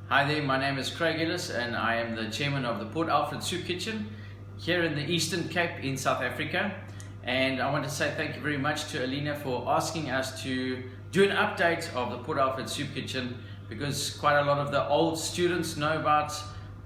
Hi there, my name is Craig Ellis and I am the chairman of the Port Alfred Soup Kitchen here in the Eastern Cape in South Africa. And I want to say thank you very much to Alina for asking us to do an update of the Port Alfred Soup Kitchen, because quite a lot of the old students know about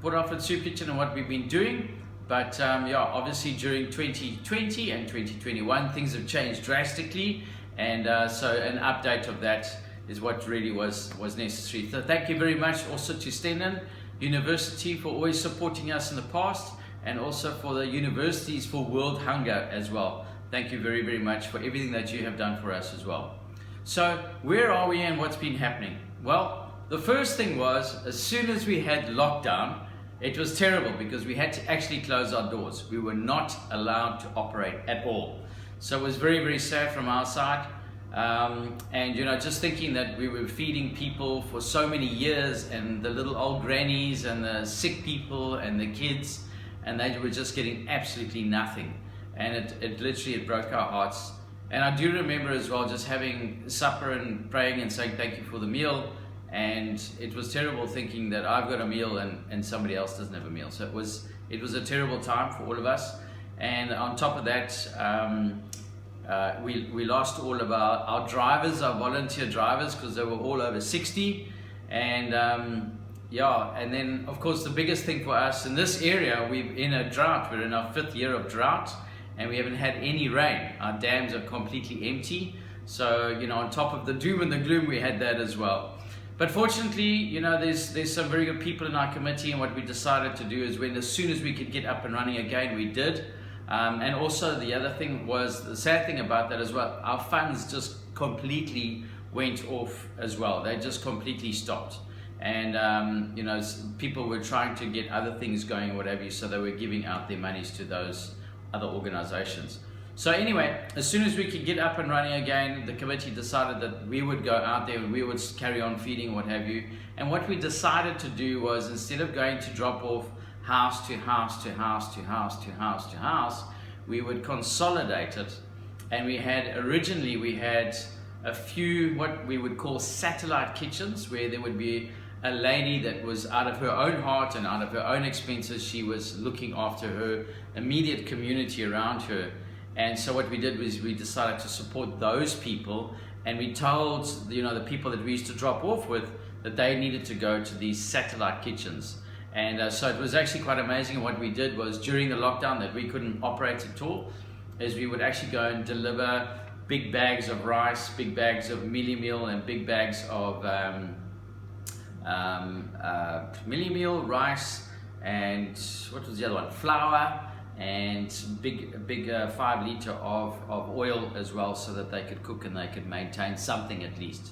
Port Alfred Soup Kitchen and what we've been doing. But obviously during 2020 and 2021 things have changed drastically, and so an update of that is what really was necessary. So thank you very much also to Stenham University for always supporting us in the past, and also for the Universities for World Hunger as well. Thank you very, very much for everything that you have done for us as well. So where are we and what's been happening? Well, the first thing was, as soon as we had lockdown, it was terrible because we had to actually close our doors. We were not allowed to operate at all. So it was very, very sad from our side. And just thinking that we were feeding people for so many years, and the little old grannies and the sick people and the kids, and they were just getting absolutely nothing. And it literally broke our hearts. And I do remember as well just having supper and praying and saying thank you for the meal. And it was terrible thinking that I've got a meal and somebody else doesn't have a meal. So it was a terrible time for all of us. And on top of that, we lost all of our drivers, our volunteer drivers, because they were all over 60. And and then of course the biggest thing for us in this area, we're in a drought. We're in our 5th year of drought and we haven't had any rain. Our dams are completely empty. So on top of the doom and the gloom, we had that as well. But fortunately, there's some very good people in our committee, and what we decided to do is, as soon as we could get up and running again, we did. And also the other thing was, the sad thing about that as well, our funds just completely went off as well. They just completely stopped. And people were trying to get other things going or whatever, so they were giving out their monies to those other organizations. So anyway, as soon as we could get up and running again, the committee decided that we would go out there and we would carry on feeding, what have you. And what we decided to do was, instead of going to drop off house to house to house to house to house to house, we would consolidate it. And originally we had a few what we would call satellite kitchens, where there would be a lady that was, out of her own heart and out of her own expenses, she was looking after her immediate community around her. And so what we did was we decided to support those people, and we told the people that we used to drop off with that they needed to go to these satellite kitchens. And so it was actually quite amazing. And what we did was, during the lockdown that we couldn't operate at all, is we would actually go and deliver big bags of rice, big bags of mealie meal, and big bags of mealie meal, rice, and what was the other one? Flour, and big 5 litre of oil as well, so that they could cook and they could maintain something at least.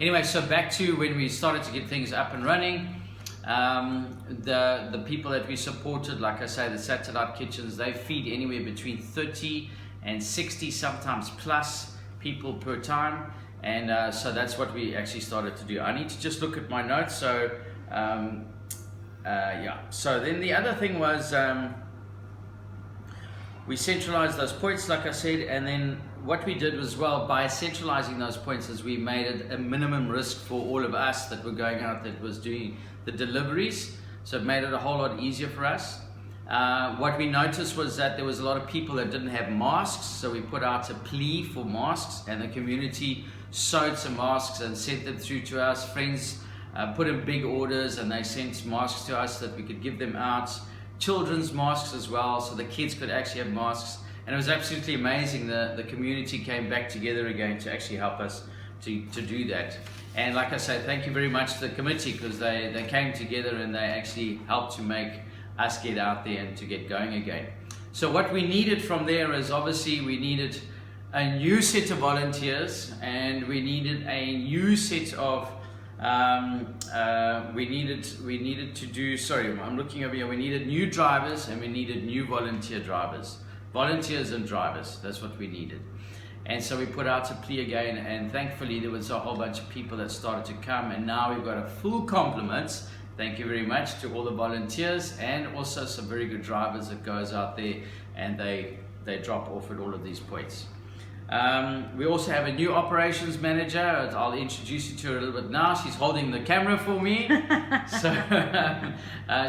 Anyway, so back to when we started to get things up and running. The people that we supported, like I say, the satellite kitchens, they feed anywhere between 30 and 60, sometimes plus people per time. And so that's what we actually started to do. I need to just look at my notes. So so then the other thing was, we centralized those points, like I said, and then what we did was, well, by centralizing those points, is we made it a minimum risk for all of us that were going out, that was doing the deliveries. So it made it a whole lot easier for us. What we noticed was that there was a lot of people that didn't have masks, so we put out a plea for masks, and the community sewed some masks and sent them through to us. Friends put in big orders and they sent masks to us that we could give them out. Children's masks as well, so the kids could actually have masks. And it was absolutely amazing. The community came back together again to actually help us to do that. And like I said, thank you very much to the committee, because they came together and they actually helped to make us get out there and to get going again. So what we needed from there is, obviously we needed a new set of volunteers, and we needed a new set of we needed to do, sorry, I'm looking over here, we needed new drivers and we needed new volunteer drivers. Volunteers and drivers, that's what we needed. And so we put out a plea again, and thankfully there was a whole bunch of people that started to come, and now we've got a full complement. Thank you very much to all the volunteers, and also some very good drivers that goes out there and they drop off at all of these points. We also have a new operations manager. I'll introduce you to her a little bit now. She's holding the camera for me. So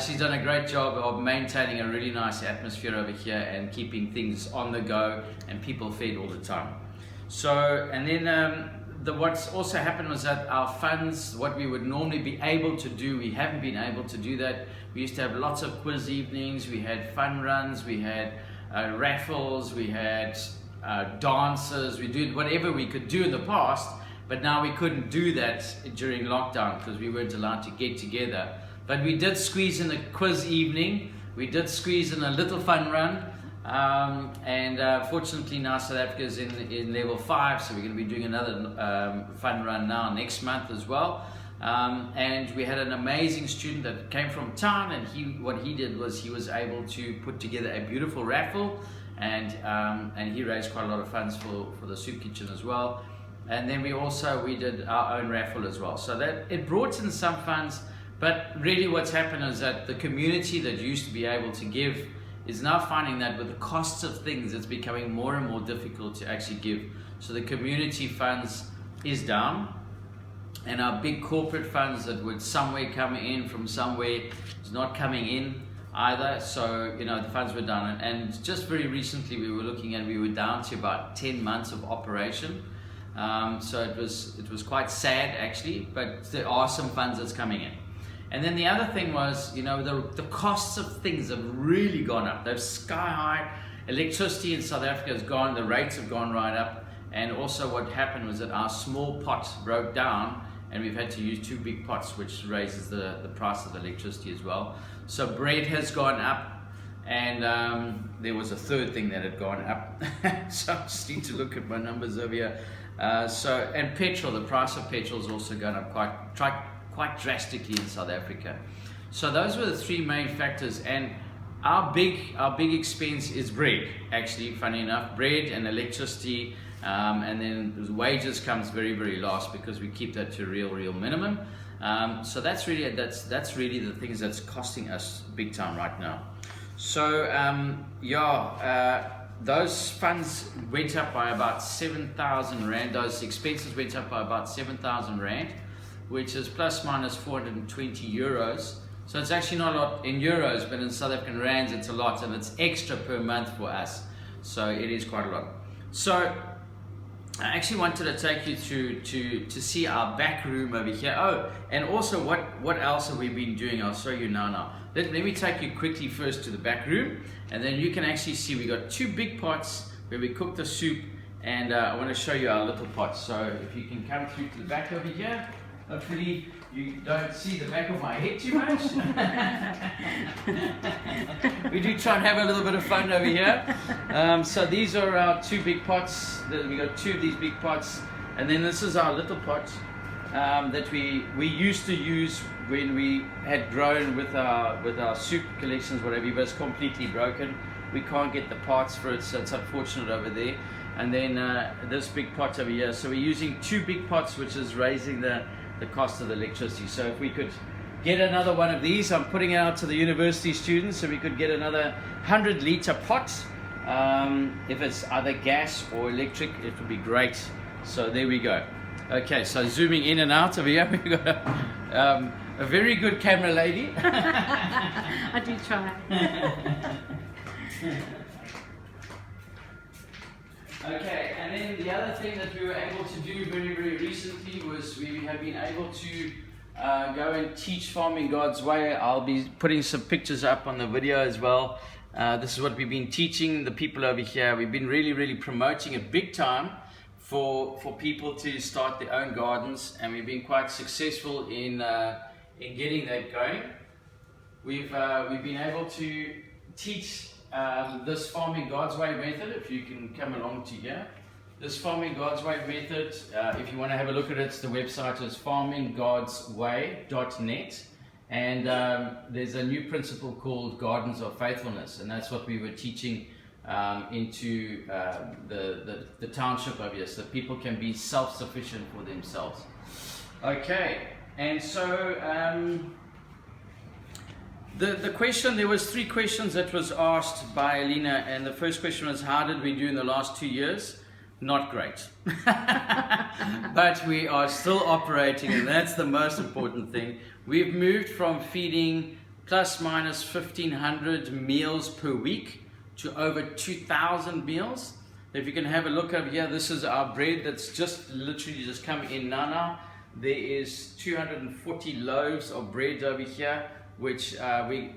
she's done a great job of maintaining a really nice atmosphere over here and keeping things on the go and people fed all the time. So, and then what's also happened was that our funds, what we would normally be able to do, we haven't been able to do that. We used to have lots of quiz evenings, we had fun runs, we had raffles, we had dances, we did whatever we could do in the past, but now we couldn't do that during lockdown because we weren't allowed to get together. But we did squeeze in a quiz evening, we did squeeze in a little fun run, and fortunately now South Africa is in level 5, so we're going to be doing another fun run now next month as well. And we had an amazing student that came from town, and what he did was he was able to put together a beautiful raffle, and he raised quite a lot of funds for the soup kitchen as well. And then we did our own raffle as well, so that it brought in some funds. But really what's happened is that the community that used to be able to give is now finding that with the costs of things, it's becoming more and more difficult to actually give. So the community funds is down, and our big corporate funds that would somewhere come in from somewhere is not coming in either. So, you know, the funds were down, and just very recently we were down to about 10 months of operation. So it was quite sad actually, but there are some funds that's coming in. And then the other thing was, you know, the costs of things have really gone up. They're sky high. Electricity in South Africa has gone, the rates have gone right up. And also what happened was that our small pot broke down, and we've had to use 2 big pots, which raises the price of the electricity as well. So bread has gone up, and there was a third thing that had gone up. So I just need to look at my numbers over here. And petrol, the price of petrol has also gone up quite drastically in South Africa. So those were the 3 main factors, and our big expense is bread, actually, funny enough, bread and electricity, and then the wages comes very, very last because we keep that to a real minimum. So that's really the things that's costing us big time right now. So those funds went up by about 7,000 rand. Those expenses went up by about 7,000 rand, which is plus minus 420 euros. So it's actually not a lot in euros, but in South African rands it's a lot, and it's extra per month for us. So it is quite a lot. So I actually wanted to take you through to see our back room over here. Oh, and also what else have we been doing? I'll show you now. Let me take you quickly first to the back room, and then you can actually see we got 2 big pots where we cook the soup, and I want to show you our little pots. So if you can come through to the back over here. Hopefully you don't see the back of my head too much. We do try and have a little bit of fun over here. So these are our 2 big pots. We got 2 of these big pots, and then this is our little pot that we used to use when we had grown with our soup collections, whatever, but it's completely broken. We can't get the parts for it, so it's unfortunate over there. And then this big pot over here. So we're using 2 big pots, which is raising the cost of the electricity. So if we could get another one of these, I'm putting it out to the university students, so we could get another 100-litre pot. If it's either gas or electric, it would be great. So there we go. Okay, so zooming in and out over here, we've got a very good camera lady. I do try. Okay, and then the other thing that we were able to do very, very recently was we have been able to go and teach Farming God's Way. I'll be putting some pictures up on the video as well. This is what we've been teaching the people over here. We've been really, really promoting it big time for people to start their own gardens, and we've been quite successful in getting that going. We've been able to teach this Farming God's Way method. If you can come along to here, this Farming God's Way method, if you want to have a look at it, the website is farminggodsway.net, and there's a new principle called Gardens of Faithfulness, and that's what we were teaching into the township over here, so that people can be self-sufficient for themselves. Okay, and so the question, there was 3 questions that was asked by Alina, and the first question was, how did we do in the last 2 years? not great. But we are still operating, and that's the most important thing. We've moved from feeding plus minus 1,500 meals per week to over 2,000 meals. If you can have a look over here, this is our bread that's just literally just come in now. There is 240 loaves of bread over here, which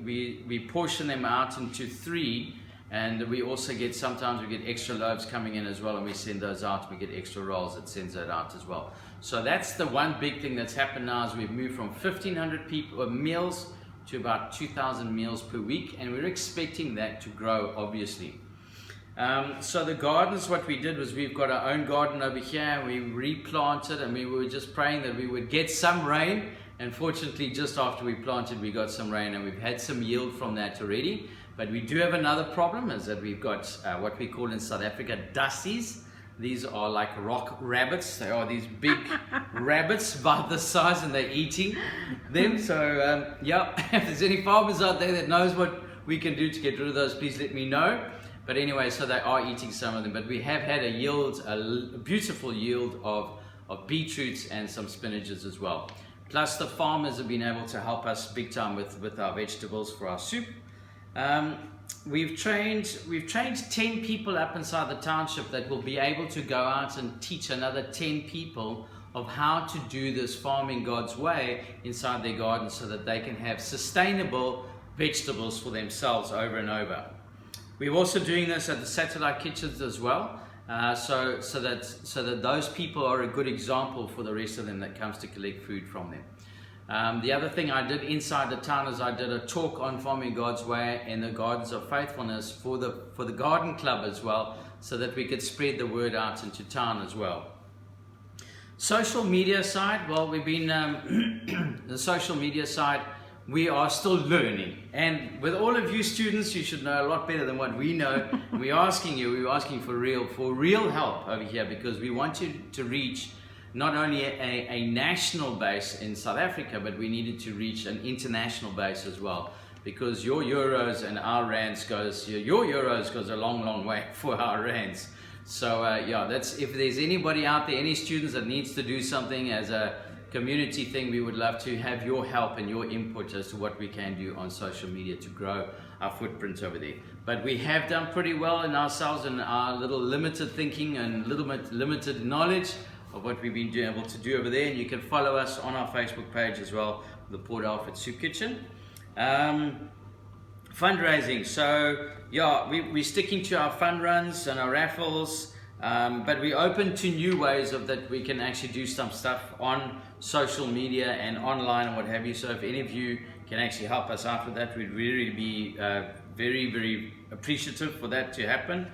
we portion them out into 3, and we also get, sometimes we get extra loaves coming in as well, and we send those out. We get extra rolls that sends that out as well. So that's the one big thing that's happened now, is we've moved from 1,500 meals to about 2,000 meals per week, and we're expecting that to grow, obviously. So the gardens, what we did was, we've got our own garden over here, and we replanted, and we were just praying that we would get some rain, and fortunately just after we planted we got some rain, and we've had some yield from that already. But we do have another problem, is that we've got what we call in South Africa dussies. These are like rock rabbits. They are these big rabbits about this size, and they're eating them. So yeah, if there's any farmers out there that knows what we can do to get rid of those, please let me know. But anyway, so they are eating some of them. But we have had a yield, a beautiful yield of beetroots and some spinaches as well. Plus the farmers have been able to help us big time with our vegetables for our soup. We've trained 10 people up inside the township that will be able to go out and teach another 10 people of how to do this farming God's way inside their garden, so that they can have sustainable vegetables for themselves over and over. We're also doing this at the satellite kitchens as well, so that those people are a good example for the rest of them that comes to collect food from them. The other thing I did inside the town is I did a talk on farming God's way in the Gardens of Faithfulness for the garden club as well, so that we could spread the word out into town as well. Social media side, well, we've been the social media side, we are still learning, and with all of you students, you should know a lot better than what we know. We're asking for real help over here, because we want you to reach not only a national base in South Africa, but we needed to reach an international base as well, because your euros and our rands goes a long way for our rands. So yeah, that's, if there's anybody out there, any students that needs to do something as a community thing, we would love to have your help and your input as to what we can do on social media to grow our footprint over there. But we have done pretty well in ourselves and our little limited thinking and limited knowledge of what we've been able to do over there. And you can follow us on our Facebook page as well, the Port Alfred Soup Kitchen. Fundraising, so yeah, we're sticking to our fun runs and our raffles, but we're open to new ways of that we can actually do some stuff on social media and online and what have you. So if any of you can actually help us out with that, we'd really be very appreciative for that to happen.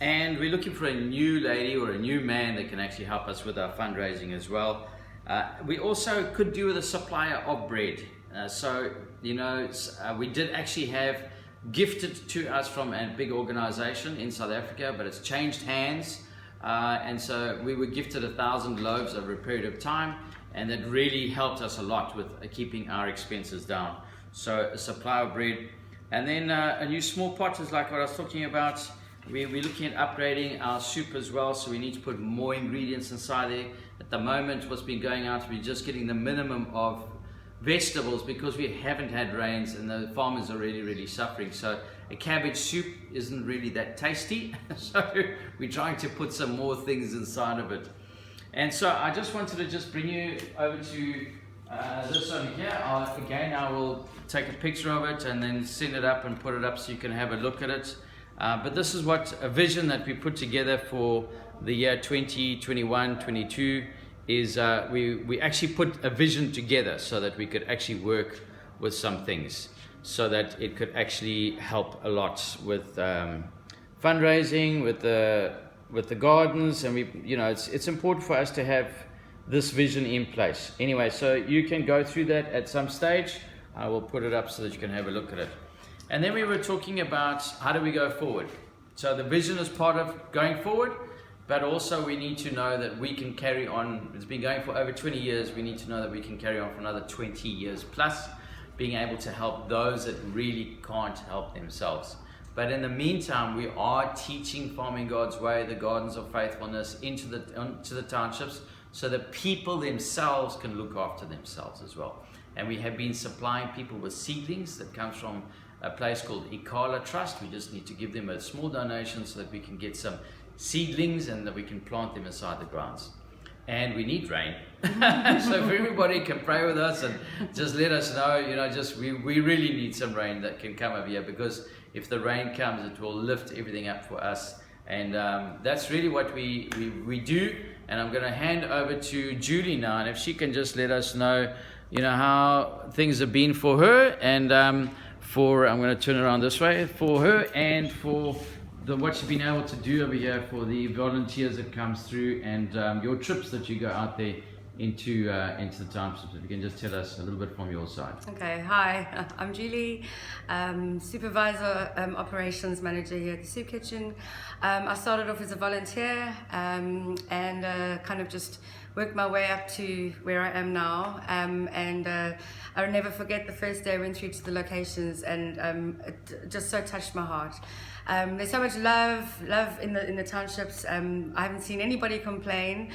And we're looking for a new lady or a new man that can actually help us with our fundraising as well. We also could do with a supplier of bread. So, you know, we did actually have gifted to us from a big organization in South Africa, but it's changed hands. And so we were gifted 1,000 loaves over a period of time, and that really helped us a lot with keeping our expenses down. So a supply of bread. And then a new small pot is like what I was talking about. We're looking at upgrading our soup as well, so we need to put more ingredients inside there. At the moment, what's been going out, we're just getting the minimum of vegetables because we haven't had rains and the farmers are really suffering. So a cabbage soup isn't really that tasty, so we're trying to put some more things inside of it. And so I just wanted to just bring you over to this over here. Again, I will take a picture of it and then send it up and put it up so you can have a look at it. But this is what a vision that we put together for the year 2021-22 is. We actually put a vision together so that we could actually work with some things, so that it could actually help a lot with fundraising, with the gardens, and it's important for us to have this vision in place. Anyway, so you can go through that at some stage. I will put it up so that you can have a look at it. And then we were talking about how do we go forward. So the vision is part of going forward, but also we need to know that we can carry on. It's been going for over 20 years. We need to know that we can carry on for another 20 years plus, being able to help those that really can't help themselves. But in the meantime, we are teaching Farming God's Way, the Gardens of Faithfulness, into the townships, so that people themselves can look after themselves as well. And we have been supplying people with seedlings that comes from a place called Ikala Trust. We just need to give them a small donation so that we can get some seedlings and that we can plant them inside the grounds. And we need rain. So if everybody can pray with us and just let us know, we really need some rain that can come over here, because if the rain comes, it will lift everything up for us. And that's really what we do. And I'm going to hand over to Julie now, and if she can just let us know, how things have been for her, and I'm going to turn around this way, for her and for what she's been able to do over here for the volunteers that comes through, and your trips that you go out there into the townships. If you can just tell us a little bit from your side. Okay, hi, I'm Julie, supervisor, operations manager here at the soup kitchen. I started off as a volunteer and kind of just worked my way up to where I am now, and I'll never forget the first day I went through to the locations, and it just so touched my heart. There's so much love in the townships. I haven't seen anybody complain.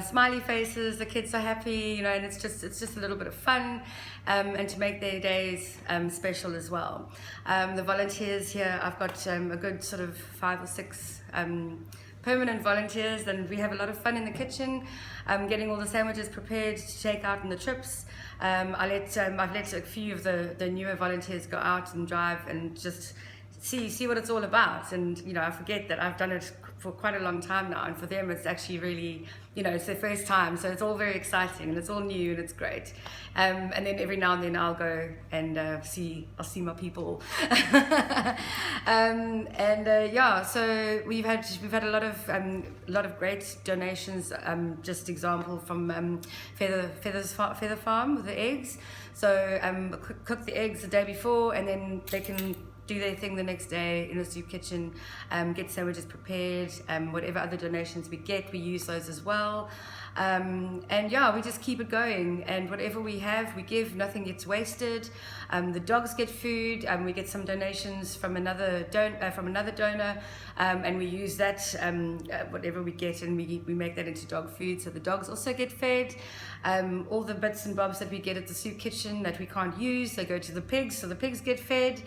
Smiley faces, the kids are happy, and it's just a little bit of fun, and to make their days special as well. The volunteers here, I've got a good sort of 5 or 6 permanent volunteers, and we have a lot of fun in the kitchen, getting all the sandwiches prepared to take out on the trips. I've let a few of the newer volunteers go out and drive and just see what it's all about. And I forget that I've done it for quite a long time now, and for them it's actually really, it's their first time, so it's all very exciting and it's all new and it's great. And then every now and then I'll go and I'll see my people. So we've had a lot of great donations. Just example from Feather Farm with the eggs. So cook the eggs the day before, and then they can do their thing the next day in the soup kitchen, get sandwiches prepared, whatever other donations we get, we use those as well. We just keep it going, and whatever we have, we give, nothing gets wasted. The dogs get food, we get some donations from another donor, and we use that, whatever we get, and we make that into dog food, so the dogs also get fed. All the bits and bobs that we get at the soup kitchen that we can't use, they go to the pigs, so the pigs get fed.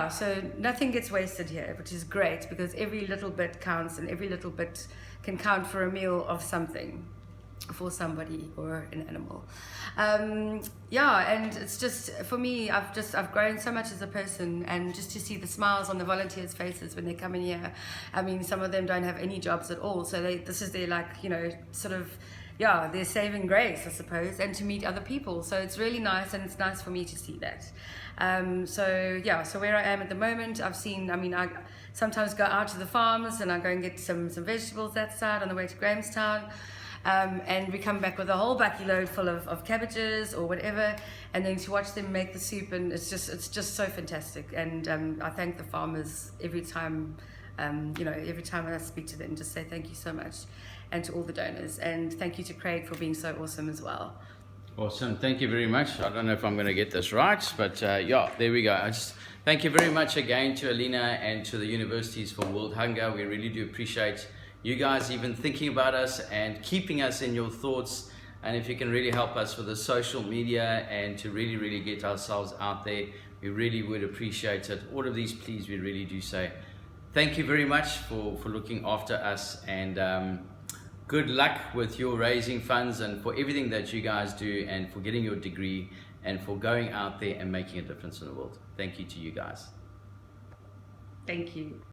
So nothing gets wasted here, which is great, because every little bit counts, and every little bit can count for a meal of something for somebody or an animal. And it's just, for me, I've grown so much as a person, and just to see the smiles on the volunteers' faces when they come in here. I mean, some of them don't have any jobs at all, so this is their their saving grace, I suppose, and to meet other people. So it's really nice, and it's nice for me to see that. So where I am at the moment, I sometimes go out to the farms, and I go and get some vegetables that side on the way to Grahamstown. And we come back with a whole bucket load full of cabbages or whatever, and then to watch them make the soup, and it's just so fantastic. And I thank the farmers every time. Every time I speak to them, just say thank you so much, and to all the donors, and thank you to Craig for being so awesome as well. Awesome, thank you very much. I don't know if I'm going to get this right, but there we go. I just thank you very much again to Alina and to the Universities for World Hunger. We really do appreciate you guys even thinking about us and keeping us in your thoughts. And if you can really help us with the social media and to really, really get ourselves out there, we really would appreciate it. All of these, please, we really do say thank you very much for looking after us, and good luck with your raising funds and for everything that you guys do, and for getting your degree, and for going out there and making a difference in the world. Thank you to you guys. Thank you.